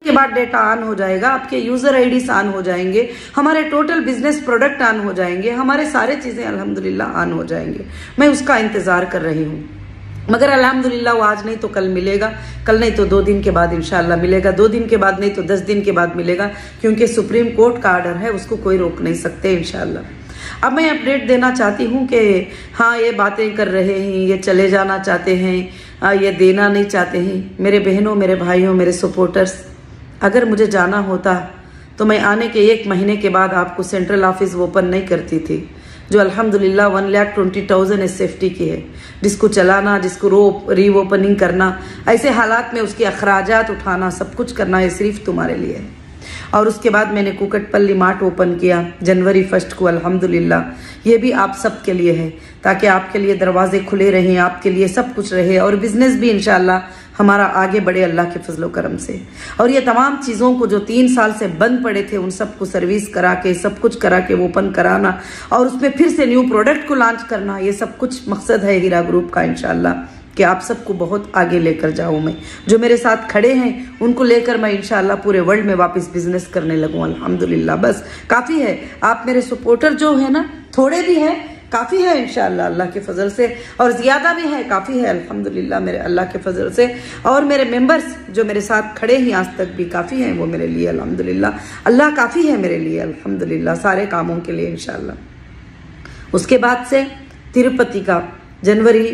के बाद data on हो जाएगा, आपके यूजर आईडीज ऑन हो जाएंगे, हमारे टोटल बिजनेस प्रोडक्ट ऑन हो जाएंगे, हमारे सारे चीजें अल्हम्दुलिल्लाह ऑन हो जाएंगे। मैं उसका इंतजार कर रही हूँ, मगर अल्हम्दुलिल्लाह वो आज नहीं तो कल मिलेगा, कल नहीं तो 2 दिन के बाद इंशाल्लाह मिलेगा, 2 दिन के बाद नहीं तो 10 दिन के बाद मिलेगा, क्योंकि सुप्रीम कोर्ट का ऑर्डर है, उसको कोई रोक नहीं सकते इंशाल्लाह। अब मैं अपडेट देना चाहती हूँ कि हाँ, ये बातें कर रहे हैं, ये चले जाना चाहते हैं, ये देना नहीं चाहते हैं। मेरे बहनों, मेरे भाइयों, मेरे सपोर्टर्स, अगर मुझे जाना होता तो मैं आने के 1 महीने के बाद आपको सेंट्रल ऑफिस ओपन नहीं करती थी, जो अल्हम्दुलिल्लाह 1,20,000 सेफ्टी की है, जिसको चलाना, जिसको री ओपनिंग करना, ऐसे हालात में उसके अखराजात उठाना, सब कुछ करना, ये सिर्फ तुम्हारे लिए है। और उसके बाद मैंने कुकटपल्ली मार्ट ओपन किया जनवरी 1 को, अल्हम्दुलिल्लाह ये भी आप सब के लिए है, ताकि आपके लिए दरवाजे खुले रहें, आपके लिए सब कुछ रहे, और बिजनेस भी इंशाल्लाह हमारा आगे बढ़े अल्लाह के फजलो करम से। और ये तमाम चीज़ों को जो 3 साल से बंद पड़े थे, उन सबको सर्विस करा के, सब कुछ करा के ओपन कराना, और उसमें फिर से न्यू प्रोडक्ट को लॉन्च करना, ये सब कुछ मकसद है हीरा ग्रुप का इंशाल्लाह, कि आप सबको बहुत आगे लेकर जाऊँ। मैं जो मेरे साथ खड़े हैं उनको लेकर मैं इंशाल्लाह पूरे वर्ल्ड में वापस बिजनेस करने लगूँ अल्हम्दुलिल्लाह। बस काफ़ी है, आप मेरे सपोर्टर जो है ना, थोड़े भी हैं, काफ़ी है इंशाल्लाह अल्लाह के फजल से, और ज़्यादा भी है, काफ़ी है अल्हम्दुलिल्लाह मेरे अल्लाह के फजल से। और मेरे मेंबर्स जो मेरे साथ खड़े हैं आज तक भी काफ़ी हैं, वो मेरे लिए अल्हम्दुलिल्लाह, अल्लाह काफ़ी है मेरे लिए अल्हम्दुलिल्लाह, सारे कामों के लिए इंशाल्लाह। उसके बाद से तिरुपति का जनवरी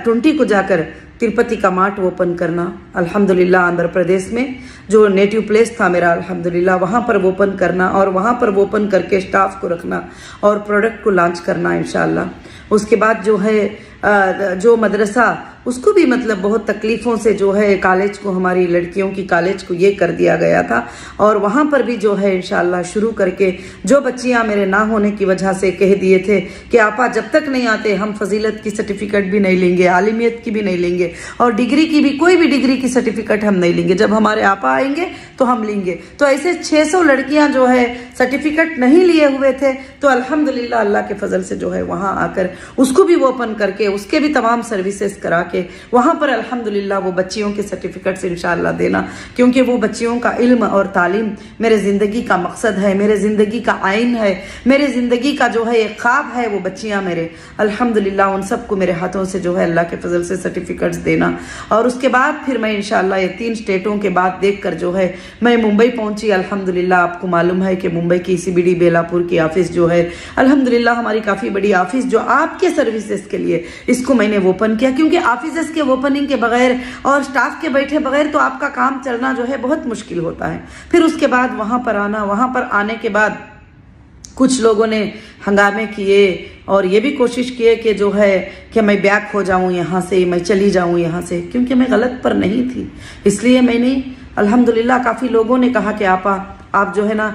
20 को जाकर तिरुपति का मार्ट ओपन करना, अल्हम्दुलिल्लाह आंध्र प्रदेश में जो नेटिव प्लेस था मेरा, अल्हम्दुलिल्लाह वहाँ पर ओपन करना, और वहाँ पर ओपन करके स्टाफ को रखना और प्रोडक्ट को लॉन्च करना इंशाल्लाह। उसके बाद जो है जो मदरसा, उसको भी मतलब बहुत तकलीफ़ों से जो है कॉलेज को, हमारी लड़कियों की कॉलेज को ये कर दिया गया था, और वहाँ पर भी जो है इंशाल्लाह शुरू करके, जो बच्चियाँ मेरे ना होने की वजह से कह दिए थे कि आपा जब तक नहीं आते हम फजीलत की सर्टिफिकेट भी नहीं लेंगे, आलिमियत की भी नहीं लेंगे, और डिग्री की भी, कोई भी डिग्री की सर्टिफिकेट हम नहीं लेंगे, जब हमारे आपा आएंगे तो हम लेंगे। तो ऐसे 600 लड़कियाँ जो है सर्टिफिकेट नहीं लिए हुए थे, तो अल्हम्दुलिल्लाह अल्लाह के फजल से जो है वहाँ आकर उसको भी ओपन करके, उसके भी तमाम सर्विसेज करा के वहाँ पर अल्हम्दुलिल्लाह वो बच्चियों के सर्टिफिकेट्स इंशाल्लाह देना, क्योंकि वो बच्चियों का इल्म और तालीम मेरे ज़िंदगी का मकसद है, मेरे ज़िंदगी का आइन है, मेरे ज़िंदगी का जो है एक ख्वाब है, वो बच्चियाँ मेरे अल्हम्दुलिल्लाह उन सबको मेरे हाथों से जो है अल्लाह के फजल से सर्टिफिकेट्स देना। और उसके बाद फिर मैं इंशाल्लाह ये 3 स्टेटों के बाद देख कर जो है मैं मुंबई पहुँची अल्हम्दुलिल्लाह। आपको मालूम है कि मुंबई की CBD बेलापुर की ऑफिस जो है अल्हम्दुलिल्लाह हमारी काफ़ी बड़ी ऑफिस, जो आपके सर्विसेज के लिए, इसको मैंने ओपन किया, क्योंकि ऑफिस के ओपनिंग के बगैर और स्टाफ के बैठे बगैर तो आपका काम चलना जो है बहुत मुश्किल होता है। फिर उसके बाद वहाँ पर आना, वहाँ पर आने के बाद कुछ लोगों ने हंगामे किए और ये भी कोशिश किए कि जो है कि मैं बैक हो जाऊँ यहाँ से, मैं चली जाऊँ यहाँ से, क्योंकि मैं गलत पर नहीं थी। इसलिए मैंने अल्हम्दुलिल्लाह, काफ़ी लोगों ने कहा कि आप जो है ना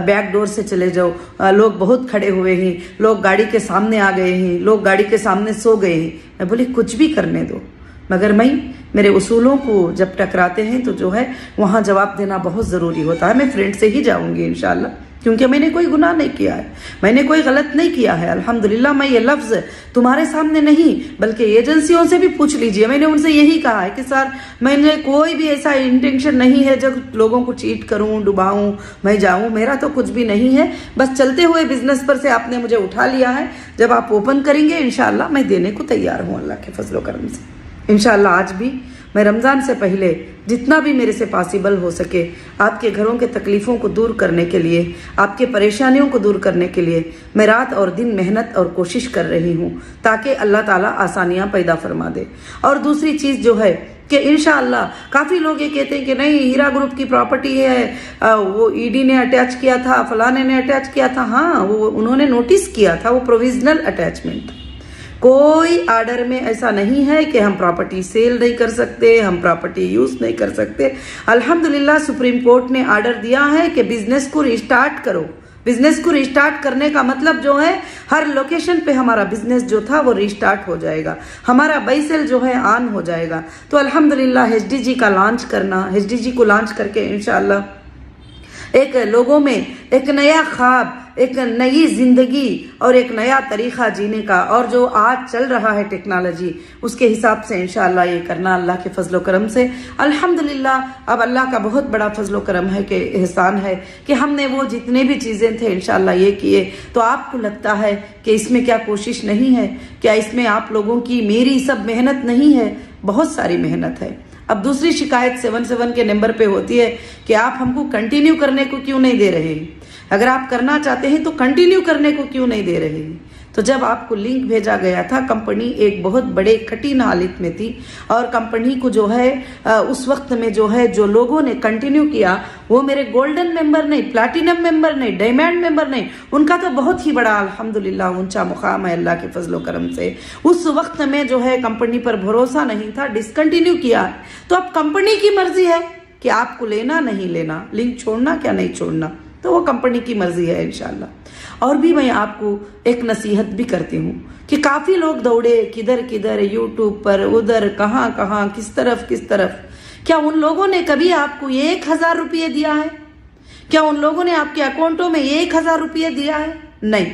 बैक डोर से चले जाओ, लोग बहुत खड़े हुए हैं, लोग गाड़ी के सामने आ गए हैं, लोग गाड़ी के सामने सो गए हैं। मैं बोली कुछ भी करने दो, मगर मेरे उसूलों को जब टकराते हैं तो जो है वहाँ जवाब देना बहुत ज़रूरी होता है। मैं फ्रेंड से ही जाऊँगी इंशाल्लाह, क्योंकि मैंने कोई गुनाह नहीं किया है, मैंने कोई गलत नहीं किया है अल्हम्दुलिल्लाह। मैं ये लफ्ज़ तुम्हारे सामने नहीं बल्कि एजेंसियों से भी पूछ लीजिए, मैंने उनसे यही कहा है कि सर मैंने कोई भी ऐसा इंटेंशन नहीं है जब लोगों को चीट करूं, डुबाऊं, मैं जाऊं, मेरा तो कुछ भी नहीं है। बस चलते हुए बिजनेस पर से आपने मुझे उठा लिया है, जब आप ओपन करेंगे इंशाल्लाह मैं देने को तैयार हूँ अल्लाह के फजलो करम से इंशाल्लाह। आज भी मैं रमज़ान से पहले जितना भी मेरे से पॉसिबल हो सके आपके घरों के तकलीफ़ों को दूर करने के लिए, आपके परेशानियों को दूर करने के लिए मैं रात और दिन मेहनत और कोशिश कर रही हूँ, ताकि अल्लाह ताला आसानियाँ पैदा फरमा दे। और दूसरी चीज़ जो है कि इंशाअल्लाह काफ़ी लोग ये कहते हैं कि नहीं हीरा ग्रुप की प्रॉपर्टी है, वो ईडी ने अटैच किया था, फलाने ने अटैच किया था। हाँ, वो उन्होंने नोटिस किया था, वो प्रोविजनल अटैचमेंट, कोई आर्डर में ऐसा नहीं है कि हम प्रॉपर्टी सेल नहीं कर सकते, हम प्रॉपर्टी यूज नहीं कर सकते। अल्हम्दुलिल्लाह सुप्रीम कोर्ट ने आर्डर दिया है कि बिजनेस को रिस्टार्ट करो। बिजनेस को रिस्टार्ट करने का मतलब जो है हर लोकेशन पे हमारा बिजनेस जो था वो रिस्टार्ट हो जाएगा, हमारा बाई सेल जो है ऑन हो जाएगा। तो अल्हम्दुलिल्लाह HDG का लॉन्च करना, HDG को लॉन्च करके इंशाअल्लाह एक लोगों में एक नया ख्वाब, एक नई जिंदगी और एक नया तरीका जीने का, और जो आज चल रहा है टेक्नोलॉजी उसके हिसाब से इंशाअल्लाह ये करना अल्लाह के फजलो करम से। अल्हम्दुलिल्लाह अब अल्लाह का बहुत बड़ा फजलो करम है कि एहसान है कि हमने वो जितने भी चीज़ें थे इंशाअल्लाह ये किए। तो आपको लगता है कि इसमें क्या कोशिश नहीं है, क्या इसमें आप लोगों की मेरी सब मेहनत नहीं है? बहुत सारी मेहनत है। अब दूसरी शिकायत 77 के नंबर पे होती है कि आप हमको कंटिन्यू करने को क्यों नहीं दे रहे हैं? अगर आप करना चाहते हैं तो कंटिन्यू करने को क्यों नहीं दे रहे हैं? तो जब आपको लिंक भेजा गया था, कंपनी एक बहुत बड़े कठिन हालत में थी और कंपनी को जो है उस वक्त में जो है जो लोगों ने कंटिन्यू किया वो मेरे गोल्डन मेंबर नहीं, प्लैटिनम मेंबर नहीं, डायमंड मेंबर नहीं, उनका तो बहुत ही बड़ा अल्हम्दुलिल्लाह ऊंचा मुकाम है अल्लाह के फजलो करम से। उस वक्त में जो है कंपनी पर भरोसा नहीं था, डिसकंटिन्यू किया। तो अब कंपनी की मर्जी है कि आपको लेना नहीं लेना, लिंक छोड़ना क्या नहीं छोड़ना, तो वो कंपनी की मर्जी है इंशाल्लाह। और भी मैं आपको एक नसीहत भी करती हूँ कि काफ़ी लोग दौड़े किधर किधर, यूट्यूब पर, उधर, कहाँ कहाँ, किस तरफ। क्या उन लोगों ने कभी आपको 1000 रुपये दिया है? क्या उन लोगों ने आपके अकाउंटों में 1000 रुपये दिया है? नहीं।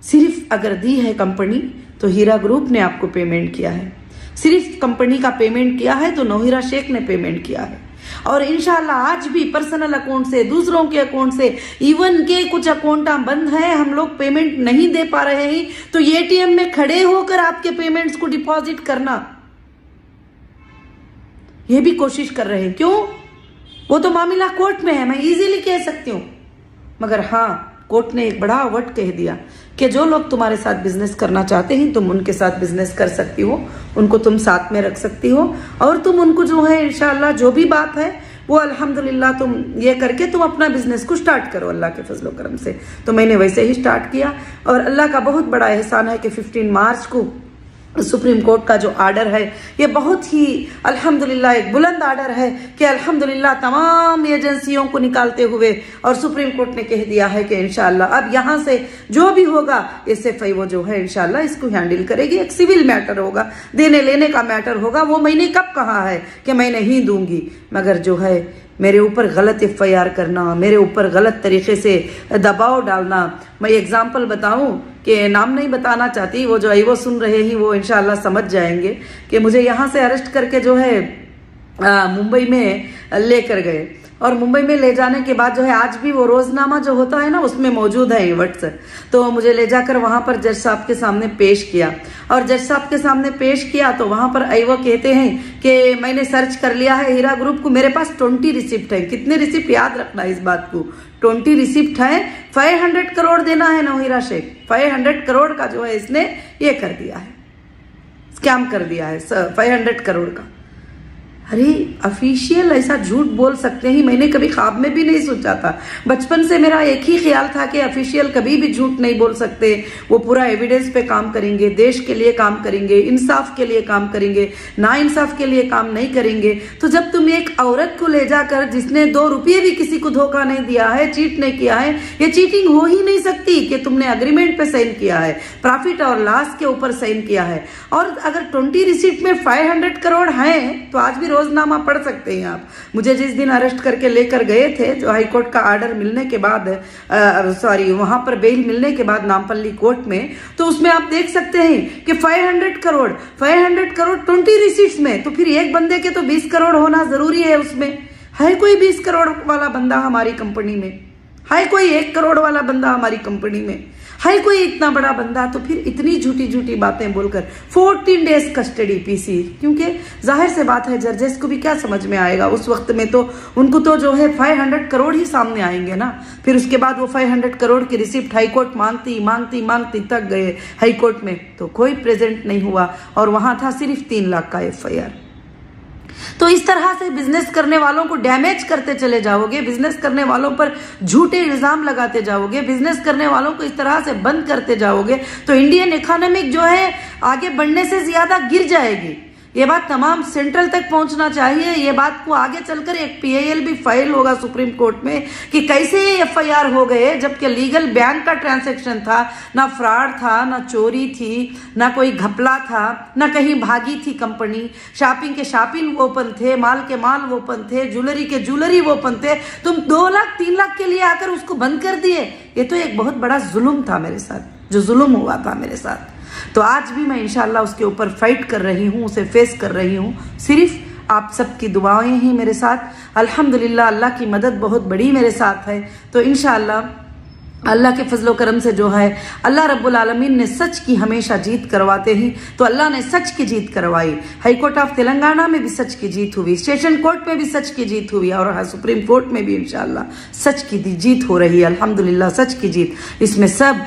सिर्फ अगर दी है कंपनी तो हीरा ग्रुप ने आपको पेमेंट किया है। सिर्फ कंपनी का पेमेंट किया है तो नौहिरा शेख ने पेमेंट किया है। और इंशाल्लाह आज भी पर्सनल अकाउंट से, दूसरों के अकाउंट से, इवन के कुछ अकाउंट बंद हैं, हम लोग पेमेंट नहीं दे पा रहे हैं, तो एटीएम में खड़े होकर आपके पेमेंट्स को डिपॉजिट करना, ये भी कोशिश कर रहे हैं। क्यों? वो तो मामला कोर्ट में है, मैं इजीली कह सकती हूँ, मगर हाँ कोर्ट ने एक बड़ा वर्ड कह दिया कि जो लोग तुम्हारे साथ बिजनेस करना चाहते हैं तुम उनके साथ बिजनेस कर सकती हो, उनको तुम साथ में रख सकती हो, और तुम उनको जो है इंशाल्लाह जो भी बात है वो अल्हम्दुलिल्लाह तुम ये करके तुम अपना बिजनेस को स्टार्ट करो अल्लाह के फजलो करम से। तो मैंने वैसे ही स्टार्ट किया और अल्लाह का बहुत बड़ा एहसान है कि 15 मार्च को सुप्रीम कोर्ट का जो आर्डर है ये बहुत ही अल्हम्दुलिल्लाह एक बुलंद आर्डर है कि अल्हम्दुलिल्लाह तमाम एजेंसियों को निकालते हुए और सुप्रीम कोर्ट ने कह दिया है कि इंशाल्लाह अब यहाँ से जो भी होगा SFI वो जो है इंशाल्लाह इसको हैंडल करेगी। एक सिविल मैटर होगा, देने लेने का मैटर होगा। वो मैंने कब कहा है कि मैं नहीं दूंगी, मगर जो है मेरे ऊपर गलत FIR करना, मेरे ऊपर गलत तरीके से दबाव डालना। मैं एग्जाम्पल बताऊं कि नाम नहीं बताना चाहती, वो जो है वो सुन रहे ही वो इंशाल्लाह समझ जाएंगे कि मुझे यहाँ से अरेस्ट करके जो है मुंबई में लेकर गए, और मुंबई में ले जाने के बाद जो है आज भी वो रोजनामा जो होता है ना उसमें मौजूद है वर्ड्स। तो मुझे ले जाकर वहां पर जज साहब के सामने पेश किया, और जज साहब के सामने पेश किया तो वहां पर वो कहते हैं कि मैंने सर्च कर लिया है हीरा ग्रुप को, मेरे पास 20 रिसिप्ट है। कितने रिसिप्ट? याद रखना इस बात को, 20 रिसिप्ट है। 500 करोड़ देना है नौहिरा शेख, 500 करोड़ का जो है इसने ये कर दिया है, स्कैम कर दिया है 500 करोड़ का। अरे ऑफिशियल ऐसा झूठ बोल सकते हैं, मैंने कभी ख्वाब में भी नहीं सोचा था। बचपन से मेरा एक ही ख्याल था कि ऑफिशियल कभी भी झूठ नहीं बोल सकते, वो पूरा एविडेंस पे काम करेंगे, देश के लिए काम करेंगे, इंसाफ के लिए काम करेंगे, ना इंसाफ के लिए काम नहीं करेंगे। तो जब तुम एक औरत को ले जाकर जिसने 2 रुपये भी किसी को धोखा नहीं दिया है, चीट नहीं किया है, ये चीटिंग हो ही नहीं सकती कि तुमने अग्रीमेंट पे साइन किया है, प्रॉफिट और लॉस के ऊपर साइन किया है। और अगर 20 रिसीट में 500 करोड़ है तो आज भी रोजनामा पढ़ सकते हैं आप। मुझे जिस दिन अरेस्ट करके लेकर गए थे, जो हाईकोर्ट का आर्डर मिलने के बाद वहां पर बेल मिलने के बाद नामपल्ली कोर्ट में, तो उसमें आप देख सकते हैं कि 500 करोड़ 20 रिसीट्स में, तो फिर एक बंदे के तो 20 करोड़ होना जरूरी है। उसमें है कोई 20 करोड़ वाला बंदा हमारी कंपनी में? है कोई 1 करोड़ वाला बंदा हमारी कंपनी में? है कोई इतना बड़ा बंदा? तो फिर इतनी झूठी झूठी बातें बोलकर 14 डेज कस्टडी PC, क्योंकि जाहिर से बात है जजेस को भी क्या समझ में आएगा उस वक्त में, तो उनको तो जो है 500 करोड़ ही सामने आएंगे ना। फिर उसके बाद वो 500 करोड़ की रिसिप्ट हाईकोर्ट मांगती तक गए हाईकोर्ट में, तो कोई प्रेजेंट नहीं हुआ, और वहां था सिर्फ 3 लाख का FIR। तो इस तरह से बिजनेस करने वालों को डैमेज करते चले जाओगे, बिजनेस करने वालों पर झूठे इल्जाम लगाते जाओगे, बिजनेस करने वालों को इस तरह से बंद करते जाओगे, तो इंडियन इकोनॉमिक जो है आगे बढ़ने से ज्यादा गिर जाएगी। ये बात तमाम सेंट्रल तक पहुंचना चाहिए। ये बात को आगे चलकर एक PIL भी फाइल होगा सुप्रीम कोर्ट में कि कैसे ये FIR हो गए, जबकि लीगल बैंक का ट्रांजैक्शन था, ना फ्रॉड था, ना चोरी थी, ना कोई घपला था, ना कहीं भागी थी कंपनी। शॉपिंग के शॉपिंग ओपन थे, माल के माल ओपन थे, ज्वेलरी के ज्वेलरी ओपन थे। तुम 2 लाख 3 लाख के लिए आकर उसको बंद कर दिए। ये तो एक बहुत बड़ा जुल्म था मेरे साथ, जो जुल्म हुआ था मेरे साथ। तो आज भी मैं इंशाल्लाह उसके ऊपर फाइट कर रही हूँ, उसे फेस कर रही हूँ। सिर्फ आप सबकी दुआएं ही मेरे साथ। अल्हम्दुलिल्लाह अल्लाह की मदद बहुत बड़ी मेरे साथ है। तो इंशाल्लाह अल्लाह के फजलो करम से जो है, अल्लाह रब्बुल आलमीन ने सच की हमेशा जीत करवाते ही, तो अल्लाह ने सच की जीत करवाई। हाई कोर्ट ऑफ तेलंगाना में भी सच की जीत हुई, सेशन कोर्ट में भी सच की जीत हुई, और सुप्रीम कोर्ट में भी इंशाल्लाह सच की जीत हो रही है। अल्हम्दुलिल्लाह सच की जीत। इसमें सब